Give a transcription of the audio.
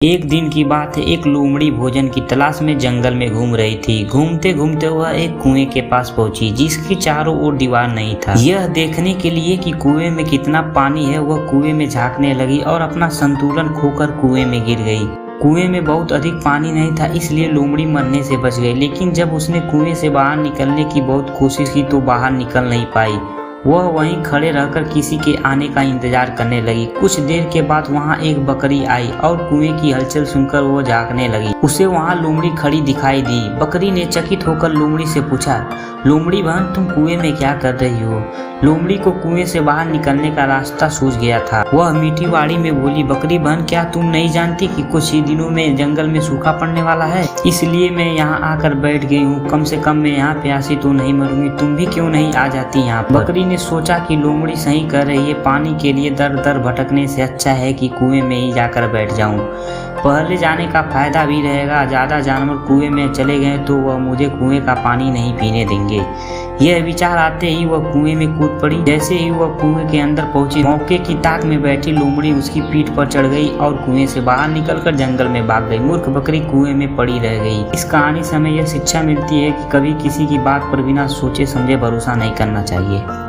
एक दिन की बात है। एक लोमड़ी भोजन की तलाश में जंगल में घूम रही थी। घूमते घूमते वह एक कुएं के पास पहुंची जिसके चारों ओर दीवार नहीं था। यह देखने के लिए कि कुएं में कितना पानी है, वह कुएं में झांकने लगी और अपना संतुलन खोकर कुएं में गिर गई। कुएं में बहुत अधिक पानी नहीं था, इसलिए लोमड़ी मरने से बच गई। लेकिन जब उसने कुएं से बाहर निकलने की बहुत कोशिश की तो बाहर निकल नहीं पाई। वह वहीं खड़े रहकर किसी के आने का इंतजार करने लगी। कुछ देर के बाद वहां एक बकरी आई और कुएं की हलचल सुनकर वो झांकने लगी। उसे वहां लोमड़ी खड़ी दिखाई दी। बकरी ने चकित होकर लोमड़ी से पूछा, लोमड़ी बहन, तुम कुएं में क्या कर रही हो? लोमड़ी को कुएं से बाहर निकलने का रास्ता सूझ गया था। वह मीठी वाणी में बोली, बकरी बहन, क्या तुम नहीं जानती कि कुछ ही दिनों में जंगल में सूखा पड़ने वाला है? इसलिए मैं यहाँ आकर बैठ गई हूँ। कम से कम मैं यहाँ प्यासी तो नहीं मरूंगी। तुम भी क्यों नहीं आ जाती यहाँ पर? बकरी ने सोचा कि लोमड़ी सही कर रही है। पानी के लिए दर दर भटकने से अच्छा है कि कुएं में ही जाकर बैठ जाऊं। पहले जाने का फायदा भी रहेगा। ज्यादा जानवर कुएं में चले गए तो वह मुझे कुएं का पानी नहीं पीने देंगे। यह विचार आते ही वह कुएं में कूद पड़ी। जैसे ही वह कुएं के अंदर पहुंची, मौके की ताक में बैठी लोमड़ी उसकी पीठ पर चढ़ गई और कुएं से बाहर निकलकर जंगल में भाग गई। मूर्ख बकरी कुएं में पड़ी रह गई। इस कहानी से हमें यह शिक्षा मिलती है कि कभी किसी की बात पर बिना सोचे समझे भरोसा नहीं करना चाहिए।